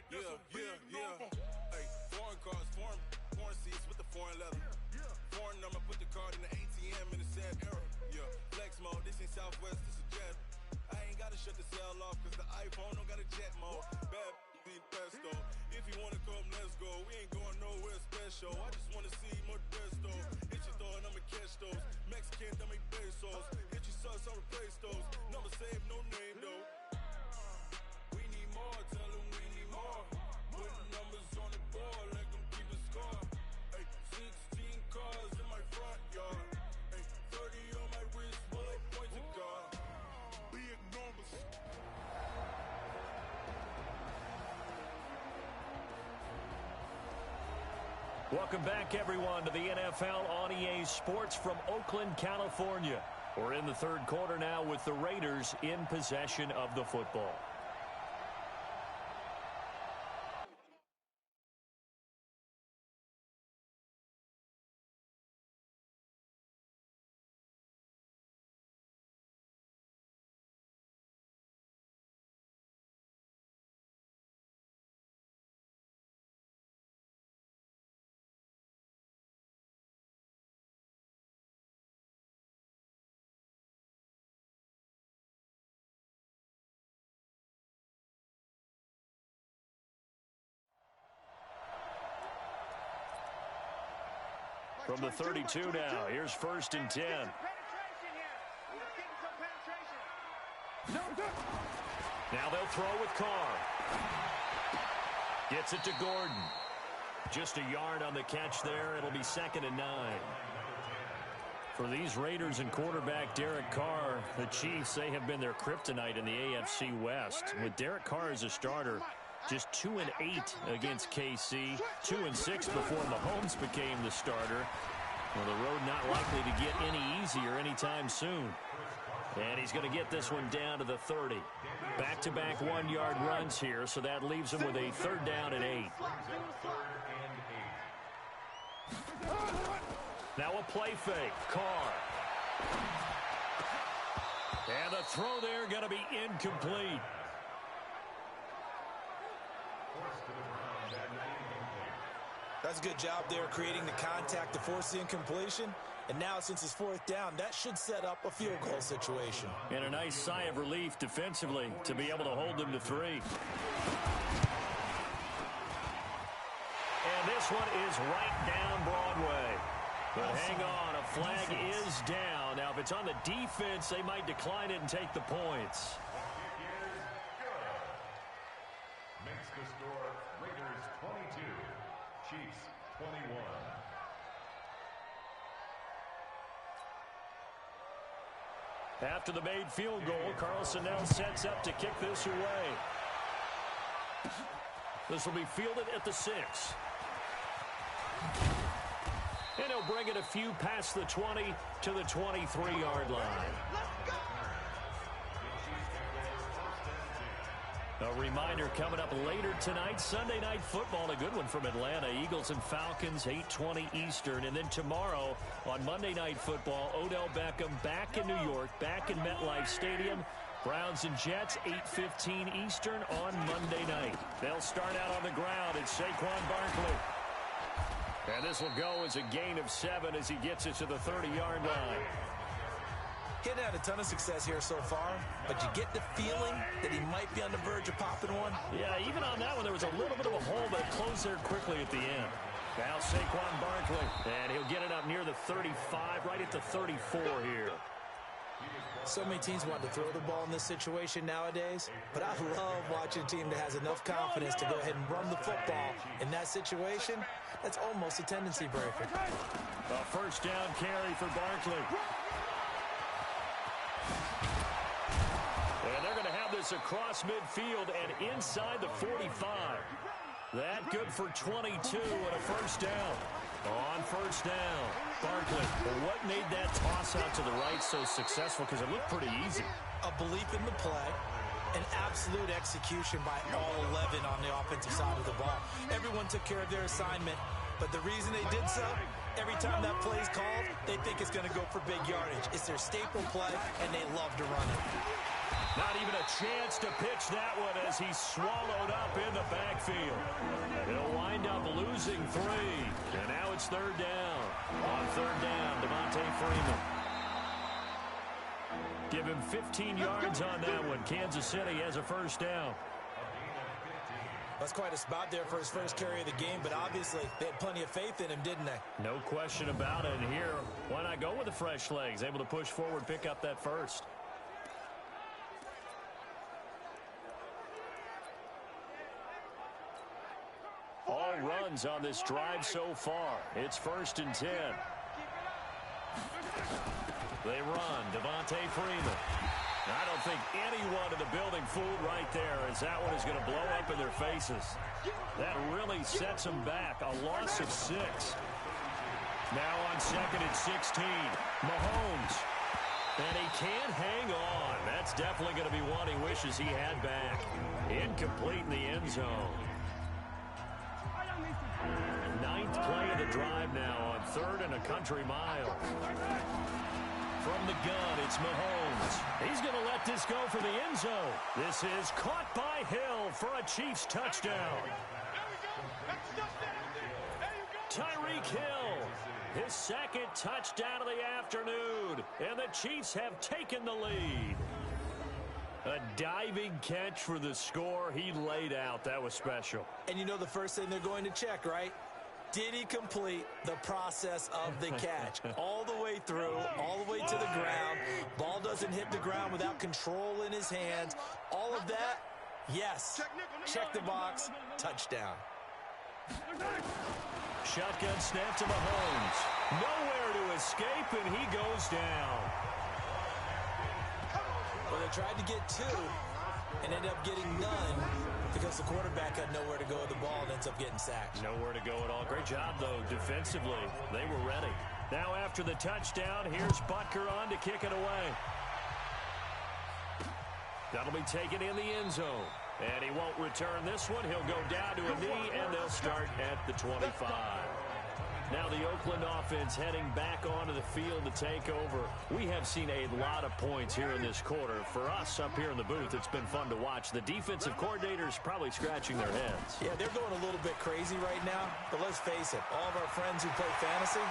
Yeah. Hey, foreign cars, foreign seats with the foreign leather. Foreign number, put the card in the ATM in the sad era. Yeah, flex mode, this ain't Southwest, this is jet. I ain't gotta shut the cell off, cause the iPhone don't got a jet mode. Bad be pesto. If you wanna come, let's go. We ain't going nowhere special. I just wanna see Modesto. Hit your thought, I'ma catch those. Mexican, dummy pesos. Hit your sus, I'll replace those. Number save, no name though. We need more, tell them we need more. Putting numbers on the board, let them keep a score. Hey, 16 cars in my front yard. Hey, 30 on my wrist, will I point to God? Be enormous. Welcome back, everyone, to the NFL on EA Sports from Oakland, California. We're in the third quarter now with the Raiders in possession of the football. From the 32 now, here's 1st and 10. Now they'll throw with Carr. Gets it to Gordon. Just a yard on the catch there. It'll be 2nd and 9. For these Raiders and quarterback Derek Carr, the Chiefs, they have been their kryptonite in the AFC West. With Derek Carr as a starter, just 2-8 against KC, 2-6 before Mahomes became the starter. Well, the road not likely to get any easier anytime soon. And he's going to get this one down to the 30. Back-to-back one-yard runs here, so that leaves him with a 3rd down and 8. Now a play fake. Carr. And the throw there going to be incomplete. That's a good job there creating the contact to force the incompletion. And now, since it's 4th down, that should set up a field goal situation. And a nice sigh of relief defensively to be able to hold them to 3. And this one is right down Broadway. But hang on, a flag is down. Now, if it's on the defense, they might decline it and take the points. Makes the score Raiders 22, Chiefs 21. After the made field goal, Carlson now sets up to kick this away. This will be fielded at the 6. And he'll bring it a few past the 20 to the 23-yard line. A reminder coming up later tonight, Sunday Night Football, a good one from Atlanta. Eagles and Falcons, 8:20 Eastern. And then tomorrow on Monday Night Football, Odell Beckham back in New York, back in MetLife Stadium. Browns and Jets, 8:15 Eastern on Monday night. They'll start out on the ground. It's Saquon Barkley. And this will go as a gain of 7 as he gets it to the 30-yard line. He hadn't had a ton of success here so far, but you get the feeling that he might be on the verge of popping one. Yeah, even on that one, there was a little bit of a hole, but it closed there quickly at the end. Now Saquon Barkley, and he'll get it up near the 35, right at the 34 here. So many teams want to throw the ball in this situation nowadays, but I love watching a team that has enough confidence to go ahead and run the football. In that situation, that's almost a tendency breaker. A 1st down carry for Barkley. And they're going to have this across midfield and inside the 45. That good for 22 and a 1st down. On 1st down, Barkley. Well, what made that toss out to the right so successful? Because it looked pretty easy. A belief in the play, an absolute execution by all 11 on the offensive side of the ball. Everyone took care of their assignment, but the reason they did so, every time that play is called, they think it's going to go for big yardage. It's their staple play, and they love to run it. Not even a chance to pitch that one as he's swallowed up in the backfield. backfield. He'll wind up losing 3. And now it's third down. On third down, Devontae Freeman. Give him 15 yards on that one. Kansas City has a first down. That's quite a spot there for his first carry of the game, but obviously they had plenty of faith in him, didn't they? No question about it. And here, why not go with the fresh legs? Able to push forward, pick up that first. All runs on this drive so far. It's 1st and 10. They run. Devontae Freeman. I don't think anyone in the building fooled right there, as that one is going to blow up in their faces. That really sets them back. A loss of 6. Now on 2nd and 16. Mahomes. And he can't hang on. That's definitely going to be one he wishes he had back. Incomplete in the end zone. 9th play of the drive now on 3rd and a country mile. From the gun, it's Mahomes. He's going to let this go for the end zone. This is caught by Hill for a Chiefs touchdown. Tyreek Hill, his 2nd touchdown of the afternoon, and the Chiefs have taken the lead. A diving catch for the score. He laid out. That was special. And you know the first thing they're going to check, right? Did he complete the process of the catch? All the way through, all the way to the ground. Ball doesn't hit the ground without control in his hands. All of that, yes. Check the box. Touchdown. Shotgun snap to Mahomes. Nowhere to escape, and he goes down. Well, they tried to get 2 and ended up getting none because the quarterback had nowhere to go with the ball and ends up getting sacked. Nowhere to go at all. Great job, though, defensively. They were ready. Now after the touchdown, here's Butker on to kick it away. That'll be taken in the end zone. And he won't return this one. He'll go down to a knee, and they'll start at the 25. Now the Oakland offense heading back onto the field to take over. We have seen a lot of points here in this quarter. For us up here in the booth, it's been fun to watch. The defensive coordinators probably scratching their heads. Yeah, they're going a little bit crazy right now. But let's face it, all of our friends who play fantasy,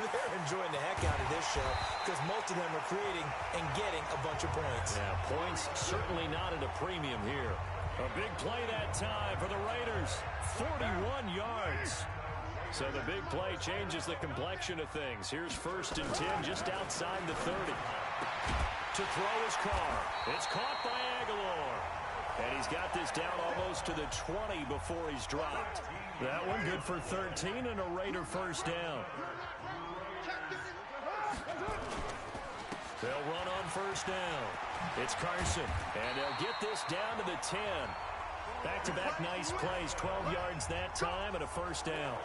they're enjoying the heck out of this show because most of them are creating and getting a bunch of points. Yeah, points certainly not at a premium here. A big play that time for the Raiders. 41 yards. So the big play changes the complexion of things. Here's 1st and 10 just outside the 30. To throw his car. It's caught by Aguilar. And he's got this down almost to the 20 before he's dropped. That one good for 13 and a Raider first down. They'll run on 1st down. It's Carson. And they'll get this down to the 10. Back-to-back nice plays. 12 yards that time and a first down.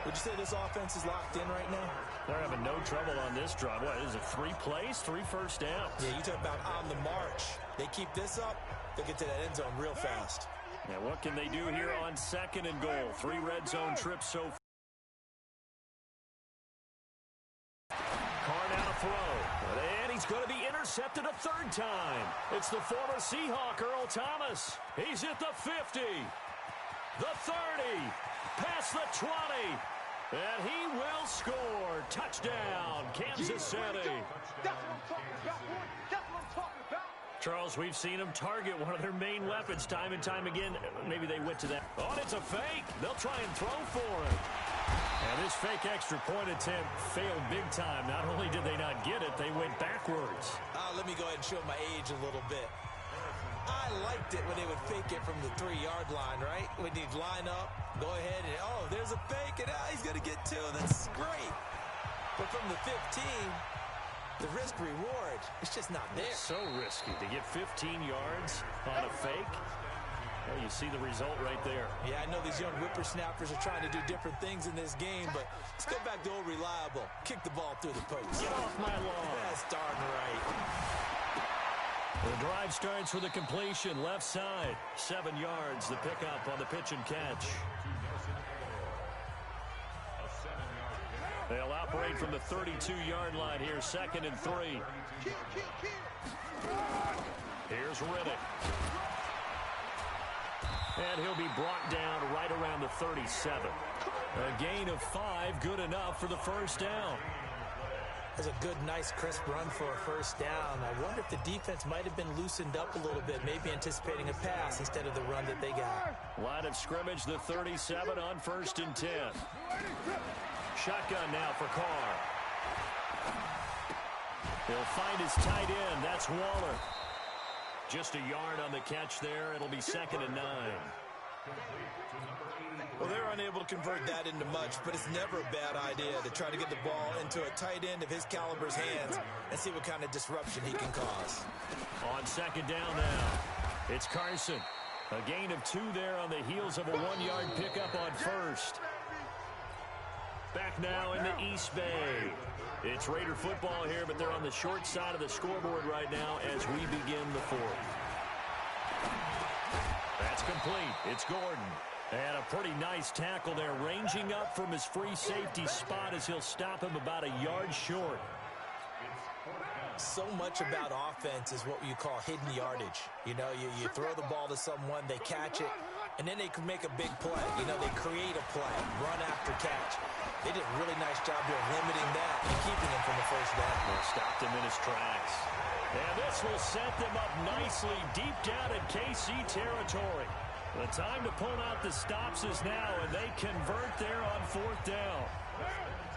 Would you say this offense is locked in right now? They're having no trouble on this drive. What, is it 3 plays, 3 first downs? Yeah, you talk about on the march. They keep this up, they'll get to that end zone real fast. Now, what can they do here on 2nd and goal? 3 red zone trips so far. Carr now to throw. And he's going to be intercepted a 3rd time. It's the former Seahawk, Earl Thomas. He's at the 50. The 30. Past the 20. And he will score. Touchdown, Kansas City. That's what I'm talking about, boy. That's what I'm talking about. Charles, we've seen them target one of their main weapons time and time again. Maybe they went to that. Oh, and it's a fake. They'll try and throw for it. And this fake extra point attempt failed big time. Not only did they not get it, they went backwards. Let me go ahead and show my age a little bit. I liked it when they would fake it from the 3-yard line, right? When you'd line up, go ahead, and oh, there's a fake, and he's going to get 2. That's great. But from the 15, the risk-reward, it's just not there. So risky to get 15 yards on a fake. Well, you see the result right there. Yeah, I know these young whippersnappers are trying to do different things in this game, but let's go back to old reliable. Kick the ball through the post. Get off my lawn. That's darn right. The drive starts with a completion, left side. 7 yards, the pickup on the pitch and catch. They'll operate from the 32-yard line here, 2nd and 3. Here's Riddick. And he'll be brought down right around the 37. A gain of 5, good enough for the first down. That's a good, nice, crisp run for a first down. I wonder if the defense might have been loosened up a little bit, maybe anticipating a pass instead of the run that they got. Line of scrimmage, the 37 on 1st and 10. Shotgun now for Carr. He'll find his tight end. That's Waller. Just a yard on the catch there. It'll be 2nd and 9. Well, they're unable to convert that into much, but it's never a bad idea to try to get the ball into a tight end of his caliber's hands and see what kind of disruption he can cause. On 2nd down now, it's Carson. A gain of 2 there on the heels of a 1-yard pickup on 1st. Back now in the East Bay. It's Raider football here, but they're on the short side of the scoreboard right now as we begin the 4th. That's complete. It's Gordon. And a pretty nice tackle there, ranging up from his free safety spot as he'll stop him about a yard short. So much about offense is what you call hidden yardage. You know, you throw the ball to someone, they catch it, and then they can make a big play. You know, they create a play, run after catch. They did a really nice job there of limiting that and keeping him from the first down. They stopped him in his tracks. And this will set them up nicely deep down in KC territory. The time to pull out the stops is now, and they convert there on 4th down.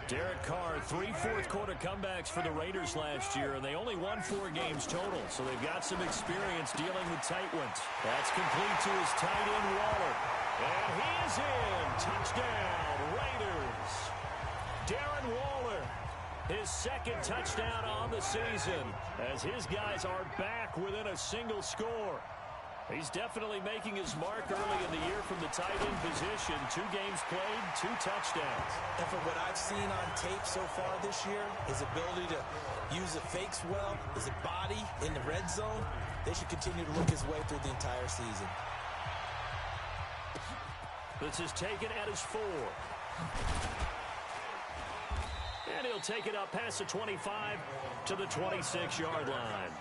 Derek Carr, 3 fourth-quarter comebacks for the Raiders last year, and they only won 4 games total, so they've got some experience dealing with tight ones. That's complete to his tight end, Waller. And he is in. Touchdown, Raiders. Darren Waller, his 2nd touchdown on the season, as his guys are back within a single score. He's definitely making his mark early in the year from the tight end position. 2 games played, 2 touchdowns. And from what I've seen on tape so far this year, his ability to use the fakes well, his body in the red zone, they should continue to look his way through the entire season. This is taken at his 4. And he'll take it up past the 25 to the 26-yard line.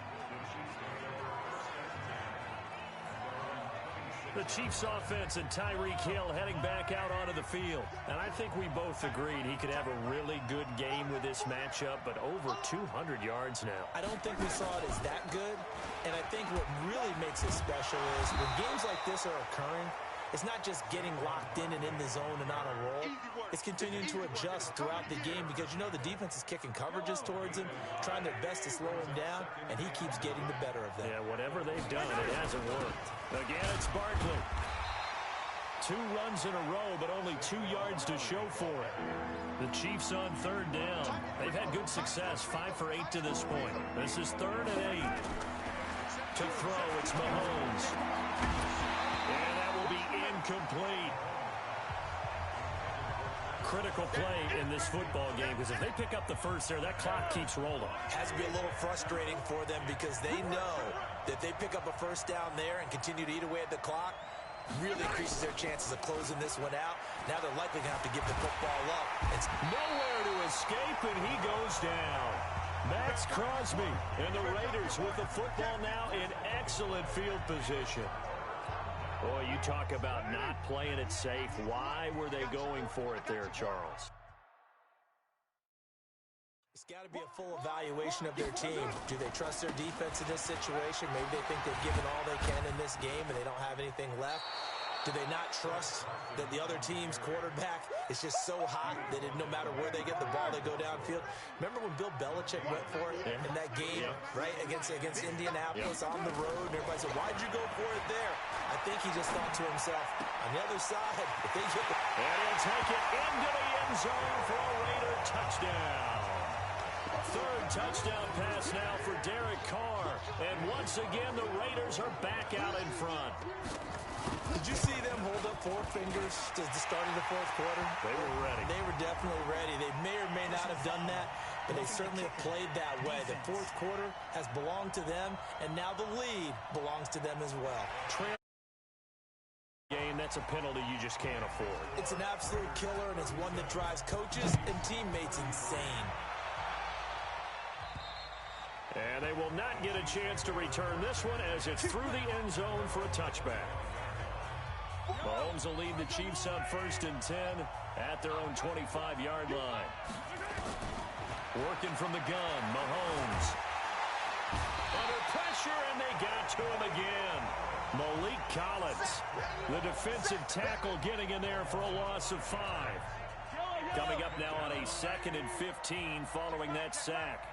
The Chiefs offense and Tyreek Hill heading back out onto the field. And I think we both agreed he could have a really good game with this matchup, but over 200 yards now. I don't think we saw it as that good. And I think what really makes it special is when games like this are occurring, it's not just getting locked in and in the zone and on a roll. It's continuing to adjust throughout the game because, you know, the defense is kicking coverages towards him, trying their best to slow him down, and he keeps getting the better of them. Yeah, whatever they've done, it hasn't worked. Again, it's Barkley. 2 runs in a row, but only 2 yards to show for it. The Chiefs on 3rd down. They've had good success, 5 for 8 to this point. This is 3rd and 8. To throw, it's Mahomes. And that will be incomplete. Critical play in this football game because if they pick up the first there, that clock keeps rolling. Has to be a little frustrating for them because they know that they pick up a first down there and continue to eat away at the clock, really increases their chances of closing this one out. Now they're likely going to have to give the football up. It's nowhere to escape, and he goes down. Max Crosby and the Raiders with the football now in excellent field position. Boy, you talk about not playing it safe. Why were they going for it there, Charles? It's got to be a full evaluation of their team. Do they trust their defense in this situation? Maybe they think they've given all they can in this game and they don't have anything left. Do they not trust that the other team's quarterback is just so hot that no matter where they get the ball, they go downfield? Remember when Bill Belichick went for it in that game, right, against Indianapolis on the road, and everybody said, why'd you go for it there? I think he just thought to himself, on the other side, if they get the... And he'll take it into the end zone for a Raider touchdown. 3rd touchdown pass now for Derek Carr. And once again, the Raiders are back out in front. Did you see them hold up 4 fingers to the start of the 4th quarter? They were ready. They were definitely ready. They may or may not have done that, but they certainly have played that way. The 4th quarter has belonged to them, and now the lead belongs to them as well. Game, that's a penalty you just can't afford. It's an absolute killer, and it's one that drives coaches and teammates insane. And they will not get a chance to return this one as it's through the end zone for a touchback. Mahomes will lead the Chiefs up 1st and 10 at their own 25-yard line. Working from the gun, Mahomes. Under pressure, and they got to him again. Malik Collins, the defensive tackle, getting in there for a loss of 5. Coming up now on a 2nd and 15 following that sack.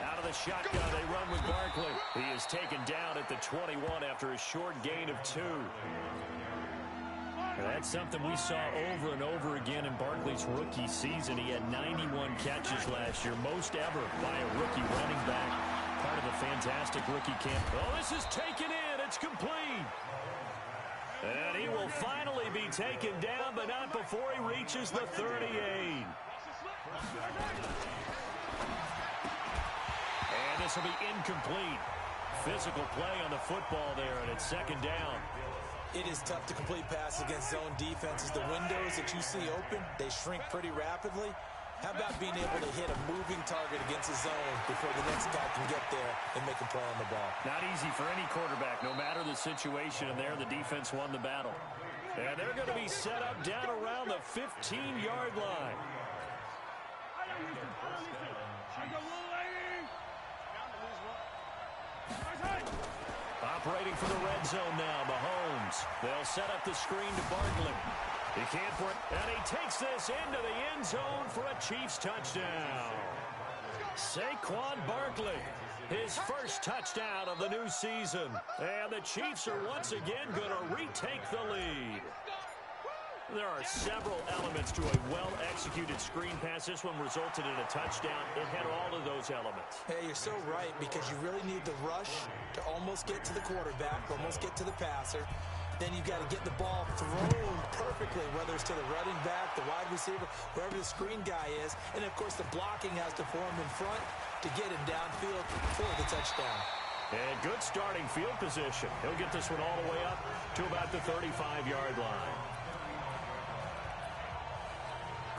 Out of the shotgun, they run with Barkley. He is taken down at the 21 after a short gain of 2. That's something we saw over and over again in Barkley's rookie season. He had 91 catches last year, most ever by a rookie running back. Part of the fantastic rookie camp. Oh, this is taken in. It's complete. And he will finally be taken down, but not before he reaches the 38. And this will be incomplete. Physical play on the football there, and it's 2nd down. It is tough to complete passes against zone defenses. The windows that you see open, they shrink pretty rapidly. How about being able to hit a moving target against a zone before the next guy can get there and make a play on the ball? Not easy for any quarterback, no matter the situation, and there the defense won the battle. And they're going to be set up down around the 15-yard line. Operating for the red zone now, Mahomes. They'll set up the screen to Barkley. He can't break, and he takes this into the end zone for a Chiefs touchdown. Saquon Barkley, his first touchdown of the new season. And the Chiefs are once again going to retake the lead. There are several elements to a well-executed screen pass. This one resulted in a touchdown. It had all of those elements. Hey, you're so right, because you really need the rush to almost get to the quarterback, almost get to the passer. Then you've got to get the ball thrown perfectly, whether it's to the running back, the wide receiver, wherever the screen guy is. And, of course, the blocking has to form in front to get him downfield for the touchdown. And good starting field position. He'll get this one all the way up to about the 35-yard line.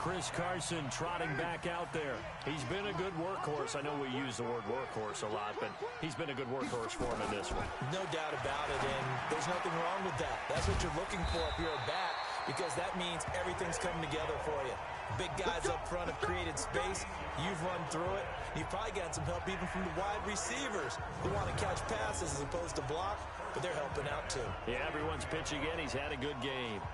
Chris Carson trotting back out there. He's been a good workhorse. I know we use the word workhorse a lot, but he's been a good workhorse for him in this one. No doubt about it, and there's nothing wrong with that. That's what you're looking for if you're a back, because that means everything's coming together for you. Big guys up front have created space. You've run through it. You've probably gotten some help even from the wide receivers who want to catch passes as opposed to block, but they're helping out too. Yeah, everyone's pitching in. He's had a good game.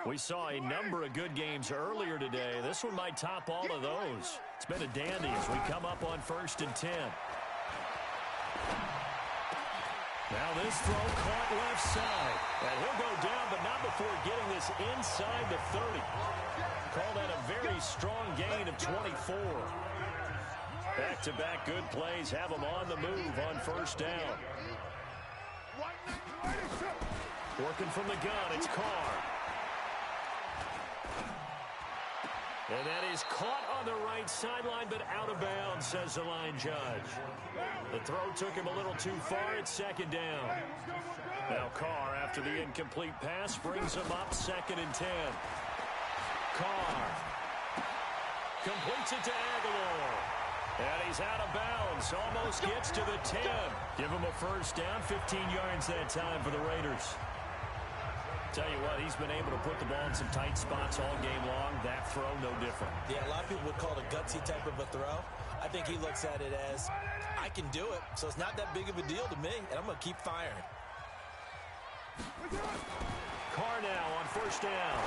We saw a number of good games earlier today. This one might top all of those. It's been a dandy as we come up on 1st and 10. Now this throw caught left side. And he'll go down, but not before getting this inside the 30. Call that a very strong gain of 24. Back-to-back good plays have them on the move on 1st down. Working from the gun, it's Carr. And that is caught on the right sideline, but out of bounds, says the line judge. The throw took him a little too far. It's 2nd down. Now Carr, after the incomplete pass, brings him up 2nd and 10. Carr completes it to Aguilar. And he's out of bounds. Almost gets to the 10. Give him a 1st down. 15 yards that time for the Raiders. Tell you what, he's been able to put the ball in some tight spots all game long. That throw, no different. Yeah, a lot of people would call it a gutsy type of a throw. I think he looks at it as, I can do it, so it's not that big of a deal to me, and I'm going to keep firing. Carr now on 1st down.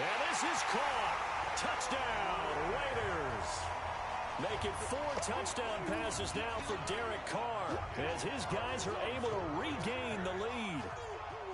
And this is caught. Touchdown, Raiders. Make it 4 touchdown passes now for Derek Carr as his guys are able to regain the lead.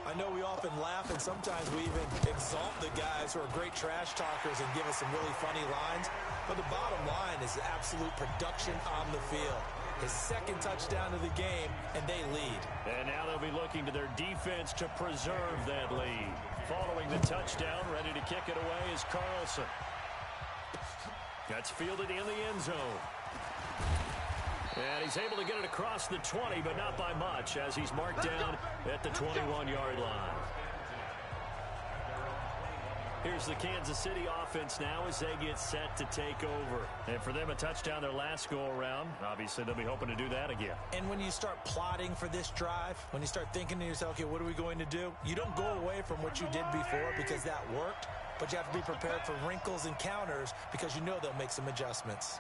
I know we often laugh, and sometimes we even exalt the guys who are great trash talkers and give us some really funny lines. But the bottom line is absolute production on the field. His 2nd touchdown of the game, and they lead. And now they'll be looking to their defense to preserve that lead. Following the touchdown, ready to kick it away is Carlson. That's fielded in the end zone. And he's able to get it across the 20, but not by much, as he's marked down at the 21-yard line. Here's the Kansas City offense now as they get set to take over. And for them, a touchdown their last go-around. Obviously, they'll be hoping to do that again. And when you start plotting for this drive, when you start thinking to yourself, okay, what are we going to do? You don't go away from what you did before because that worked, but you have to be prepared for wrinkles and counters because you know they'll make some adjustments.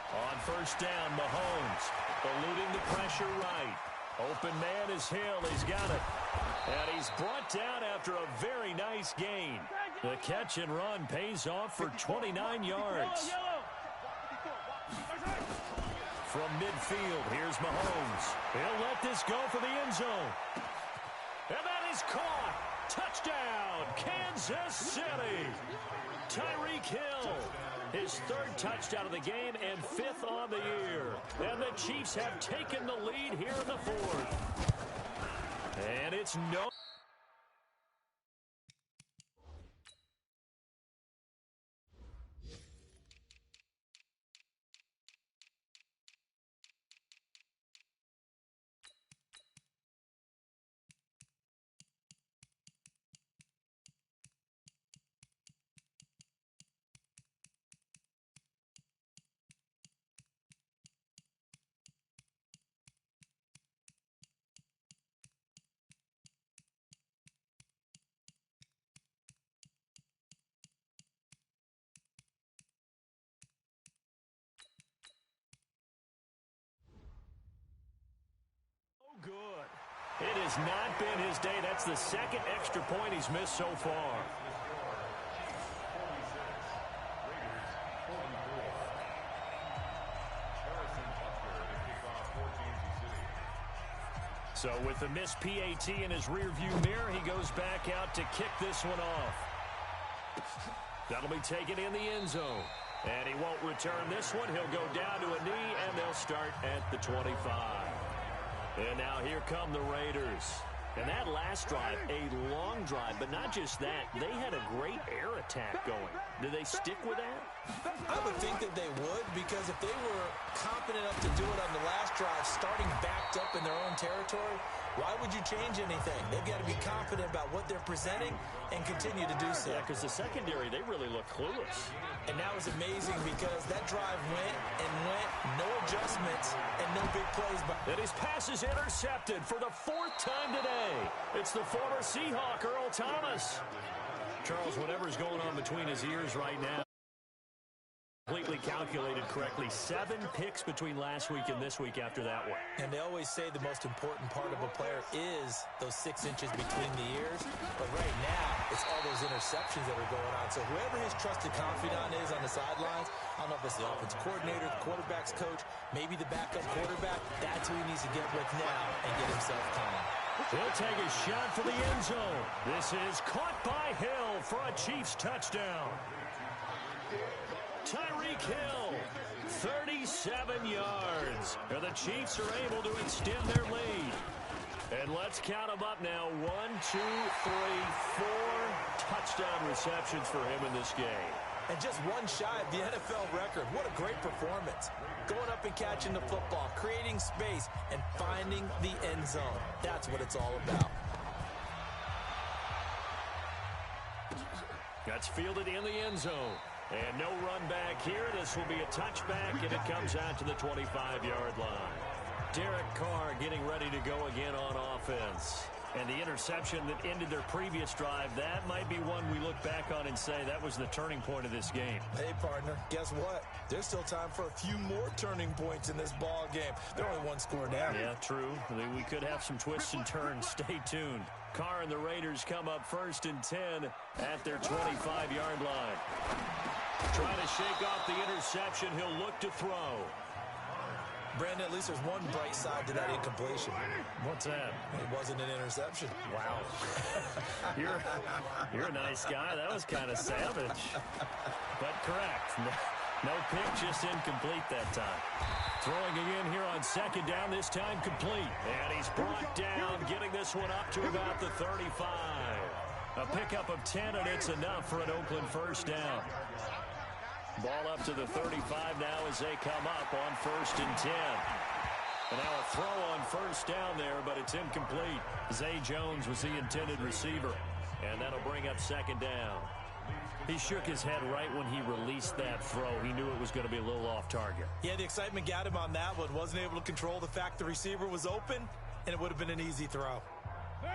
On 1st down, Mahomes eluding the pressure right. Open man is Hill. He's got it. And he's brought down after a very nice gain. The catch and run pays off for 29 yards. From midfield, here's Mahomes. He'll let this go for the end zone. And that is caught. Touchdown, Kansas City. Tyreek Hill. His 3rd touchdown of the game and 5th on the year. And the Chiefs have taken the lead here in the 4th. And it's no... Good. It has not been his day. That's the 2nd extra point he's missed so far. So with the missed PAT in his rearview mirror, he goes back out to kick this one off. That'll be taken in the end zone. And he won't return this one. He'll go down to a knee, and they'll start at the 25. And now here come the Raiders. And that last drive, a long drive, but not just that. They had a great air attack going. Do they stick with that? I would think that they would, because if they were confident enough to do it on the last drive, starting backed up in their own territory, why would you change anything? They've got to be confident about what they're presenting and continue to do so. Yeah, because the secondary, they really look clueless. And that was amazing because that drive went and went, no adjustments and no big plays. And his pass is intercepted for the 4th time today. It's the former Seahawk, Earl Thomas. Charles, whatever's going on between his ears right now, completely calculated correctly, 7 picks between last week and this week after that one. And they always say the most important part of a player is those 6 inches between the ears. But right now, it's all those interceptions that are going on. So whoever his trusted confidant is on the sidelines, I don't know if it's the offensive coordinator, the quarterback's coach, maybe the backup quarterback, that's who he needs to get with now and get himself calm. He'll take a shot for the end zone. This is caught by Hill for a Chiefs touchdown. Tyreek Hill, 37 yards. And the Chiefs are able to extend their lead. And let's count them up now. 1, 2, 3, 4 touchdown receptions for him in this game. And just one shy of the NFL record. What a great performance. Going up and catching the football, creating space, and finding the end zone. That's what it's all about. That's fielded in the end zone. And no run back here. This will be a touchback, and it comes out to the 25-yard line. Derek Carr getting ready to go again on offense. And the interception that ended their previous drive, that might be one we look back on and say that was the turning point of this game. Hey, partner, guess what? There's still time for a few more turning points in this ball game. They're only one score down. Yeah, true. We could have some twists and turns. Stay tuned. Carr and the Raiders come up 1st and 10 at their 25-yard line. Trying to shake off the interception. He'll look to throw. Brandon, at least there's one bright side to that incompletion. What's that? It wasn't an interception. Wow. You're a nice guy. That was kind of savage. But correct. No pick, just incomplete that time. Throwing again here on 2nd down, this time complete. And he's brought down, getting this one up to about the 35. A pickup of 10, and it's enough for an Oakland 1st down. Ball up to the 35 now as they come up on 1st and 10. And now a throw on 1st down there, but it's incomplete. Zay Jones was the intended receiver. And that'll bring up 2nd down. He shook his head right when he released that throw. He knew it was going to be a little off target. Yeah, the excitement got him on that one. Wasn't able to control the fact the receiver was open, and it would have been an easy throw.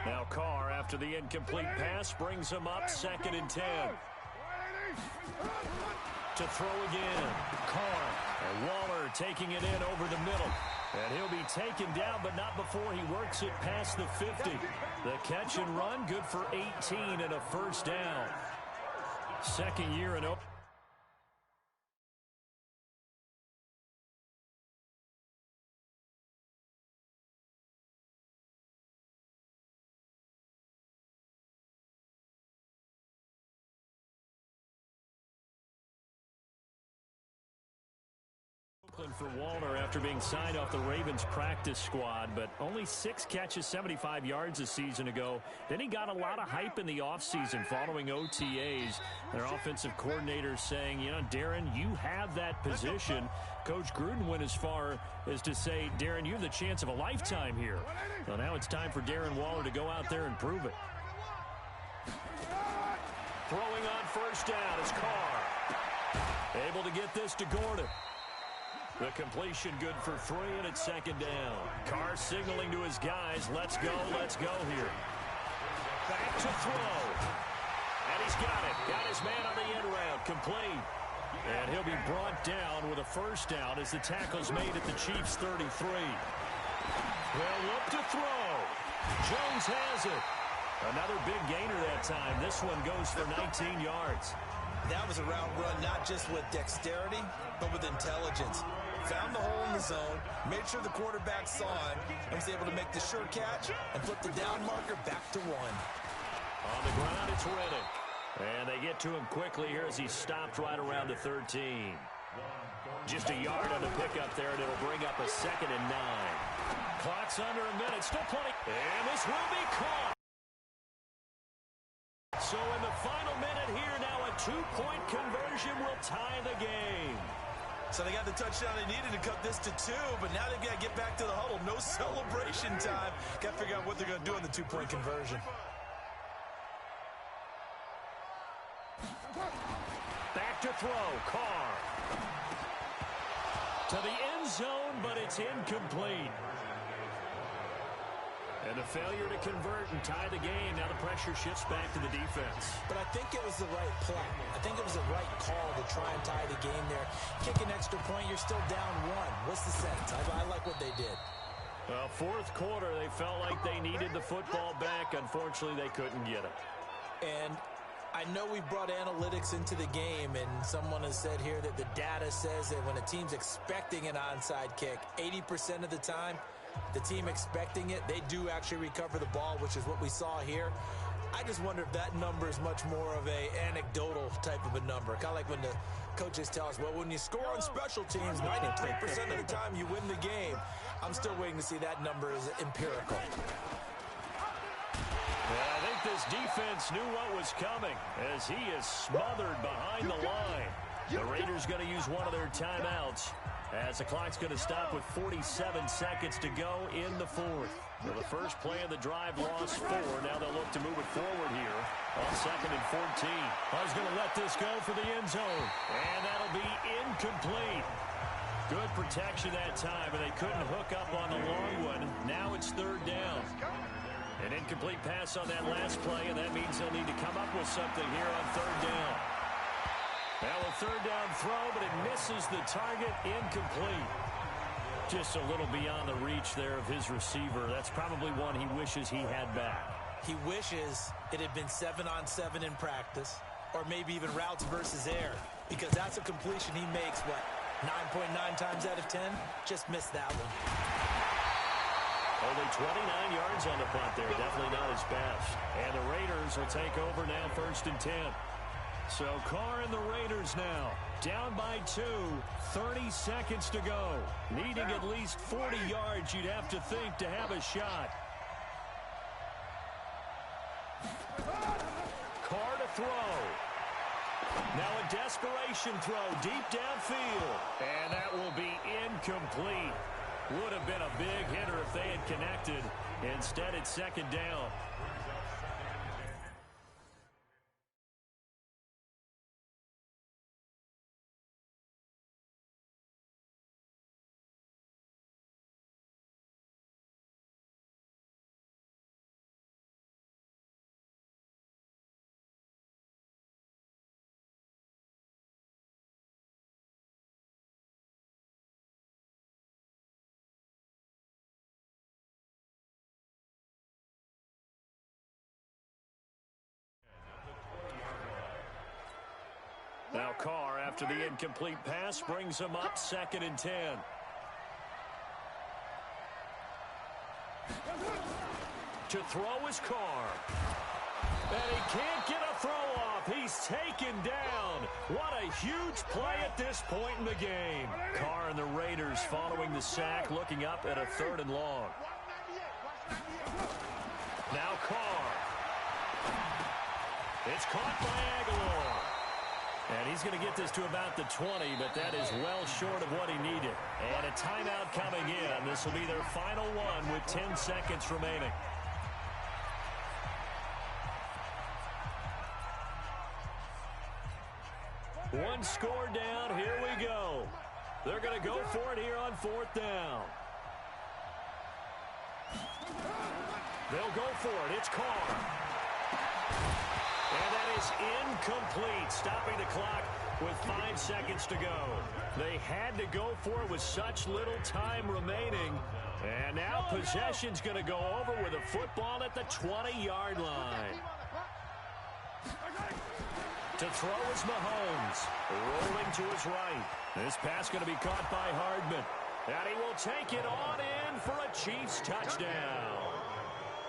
Now Carr, after the incomplete pass, brings him up 2nd and 10. To throw again. Carr and Waller taking it in over the middle. And he'll be taken down, but not before he works it past the 50. The catch and run, good for 18 and a 1st down. 2nd year in Oakland. For Waller after being signed off the Ravens practice squad, but only 6 catches, 75 yards a season ago. Then he got a lot of hype in the offseason following OTAs. Their offensive coordinator saying, you know, Darren, you have that position. Coach Gruden went as far as to say, Darren, you have the chance of a lifetime here. Well, now it's time for Darren Waller to go out there and prove it. Throwing on 1st down is Carr. Able to get this to Gordon. The completion good for 3, and it's 2nd down. Carr signaling to his guys, let's go here. Back to throw. And he's got it. Got his man on the end round. Complete. And he'll be brought down with a 1st down as the tackle's made at the Chiefs' 33. They'll look to throw. Jones has it. Another big gainer that time. This one goes for 19 yards. That was a route run, not just with dexterity, but with intelligence. Found the hole in the zone, made sure the quarterback saw him, and was able to make the sure catch and flip the down marker back to 1. On the ground, it's Reddick. And they get to him quickly here as he stopped right around the 13. Just a yard on the pickup there, and it'll bring up a 2nd and 9. Clock's under a minute, still plenty. And this will be caught. So in the final minute here, now a 2-point conversion will tie the game. So they got the touchdown they needed to cut this to 2, but now they've got to get back to the huddle. No celebration time. Got to figure out what they're going to do on the 2-point conversion. Back to throw. Carr. To the end zone, but it's incomplete. And a failure to convert and tie the game. Now the pressure shifts back to the defense. But I think it was the right play. I think it was the right call to try and tie the game there. Kick an extra point, you're still down one. What's the sense? I like what they did. Fourth quarter, they felt like they needed the football back. Unfortunately, they couldn't get it. And I know we brought analytics into the game, and someone has said here that the data says that when a team's expecting an onside kick, 80% of the time, the team expecting it, they do actually recover the ball, which is what we saw here. I just wonder if that number is much more of a anecdotal type of a number. Kind of like when the coaches tell us, well, when you score on special teams, 93% of the time you win the game. I'm still waiting to see that number is empirical. Well, I think this defense knew what was coming as he is smothered behind the line. The Raiders going to use one of their timeouts as the clock's going to stop with 47 seconds to go in the fourth. Well, the first play of the drive lost 4. Now they'll look to move it forward here on 2nd and 14. I was going to let this go for the end zone, and that'll be incomplete. Good protection that time, but they couldn't hook up on the long one. Now it's 3rd down. An incomplete pass on that last play, and that means they'll need to come up with something here on 3rd down. Now a 3rd down throw, but it misses the target, incomplete. Just a little beyond the reach there of his receiver. That's probably one he wishes he had back. He wishes it had been 7-on-7 in practice, or maybe even routes versus air, because that's a completion he makes, 9.9 times out of 10? Just missed that one. Only 29 yards on the punt there. Definitely not his best. And the Raiders will take over now 1st and 10. So Carr and the Raiders now down by 2, 30 seconds to go. Needing at least 40 yards, you'd have to think, to have a shot. Carr to throw. Now a desperation throw deep downfield. And that will be incomplete. Would have been a big hitter if they had connected. Instead, it's 2nd down. Now Carr, after the incomplete pass, brings him up 2nd and 10. To throw is Carr. And he can't get a throw off. He's taken down. What a huge play at this point in the game. Carr and the Raiders following the sack, looking up at a 3rd and long. Now Carr. It's caught by Aguilar. And he's going to get this to about the 20, but that is well short of what he needed. And a timeout coming in. This will be their final one with 10 seconds remaining. One score down. Here we go. They're going to go for it here on 4th down. They'll go for it. It's Carr. And that is incomplete, stopping the clock with 5 seconds to go. They had to go for it with such little time remaining. And now possession's going to go over with a football at the 20-yard line. To throw is Mahomes, rolling to his right. This pass going to be caught by Hardman. And he will take it on in for a Chiefs touchdown.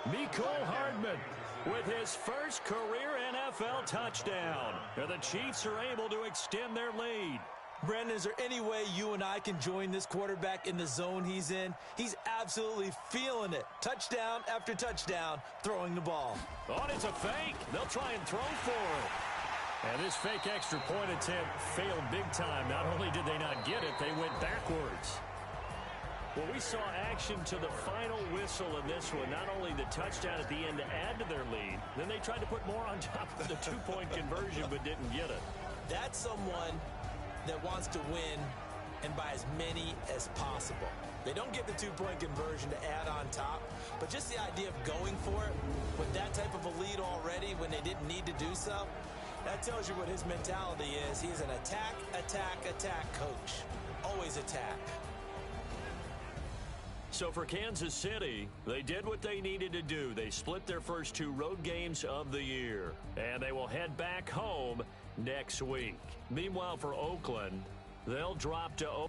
Mecole Hardman with his first career NFL touchdown. And the Chiefs are able to extend their lead. Brandon, is there any way you and I can join this quarterback in the zone he's in? He's absolutely feeling it. Touchdown after touchdown, throwing the ball. Oh, it's a fake. They'll try and throw for it. And this fake extra point attempt failed big time. Not only did they not get it, they went backwards. Well, we saw action to the final whistle in this one. Not only the touchdown at the end to add to their lead, then they tried to put more on top of the two-point conversion but didn't get it. That's someone that wants to win and by as many as possible. They don't get the two-point conversion to add on top, but just the idea of going for it with that type of a lead already when they didn't need to do so, that tells you what his mentality is. He's an attack, attack, attack coach. Always attack. So for Kansas City, they did what they needed to do. They split their first 2 road games of the year, and they will head back home next week. Meanwhile, for Oakland, they'll drop to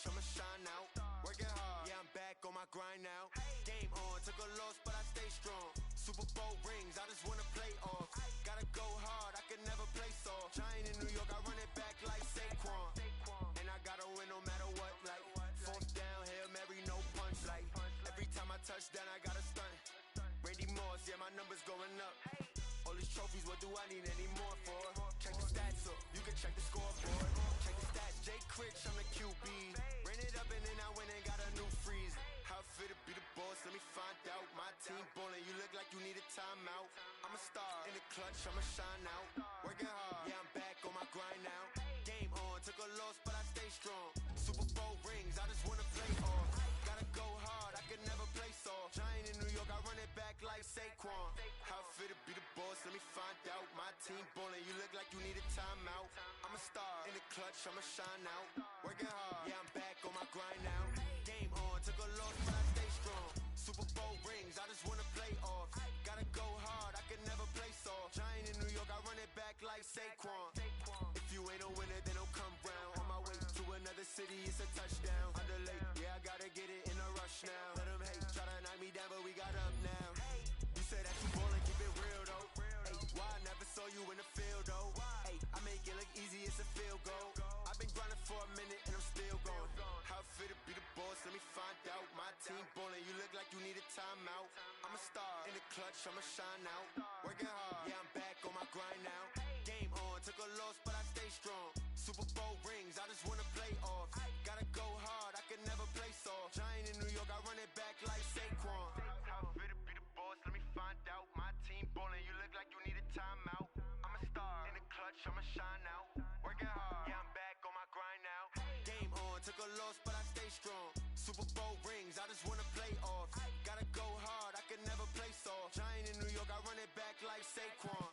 I'ma shine out, working hard, yeah, I'm back on my grind now. Game on, took a loss, but I stay strong. Super Bowl rings, I just wanna play off. Gotta go hard, I can never play soft. Giant in New York, I run it back like Saquon. And I gotta win no matter what, like 4th down, Hail Mary, no punch. Like every time I touch down, I gotta stunt. Randy Moss, yeah, my numbers going up. All these trophies, what do I need any more for? Check the stats up, you can check the scoreboard. Check the stats, Jay Critch, I'm the QB. Ran it up and then I went and got a new freeze. How fit to be the boss, let me find out. My team ballin', you look like you need a timeout. I'm a star, in the clutch, I'ma shine out. Working hard, yeah, I'm back on my grind now. Game on, took a loss, but I stay strong. Super Bowl rings, I just wanna play off. Gotta go hard, I can never play soft. Giant in New York, I run it back like Saquon. How fit to be the boss, let me find out. My team ballin', you look like you need a timeout. I'm a star, in the clutch, I'ma shine out. Working hard, yeah, I'm back on my grind now. Game on, took a loss, but I stay strong. Super Bowl rings, I just wanna play off. Gotta go hard, I can never play soft. Giant in New York, I run it back like Saquon. If you ain't a winner, then don't come round. On my way to another city, it's a touchdown. Underlay, yeah, I gotta get it in a rush now. Let them hate, try to knock me down, but we got up now. You said that you ballin', keep it real though. Ay, why I never saw you in the field though? Ay, I make it look easy, it's a field goal. I've been grinding for a minute and I'm still going. How fit to be the boss, let me find out. My team ballin', you look like you need a timeout. I'm a star, in the clutch, I'ma shine out. Working hard, yeah, I'm back on my grind now. Game on, took a loss, but I stay strong. Super Bowl rings, I just wanna play off. Gotta go hard, I can never play soft. Giant in New York, I run it back like Saquon. How fit to be the boss, let me find out. My team ballin', you look like you need a timeout. I'm a star, in the clutch, I'ma shine out. Working hard, yeah, I'm back on my grind now. Game on, took a loss, but I stay strong. Super Bowl rings, I just wanna play off. Gotta go hard, I can never play soft. Giant in New York, I run it back like Saquon.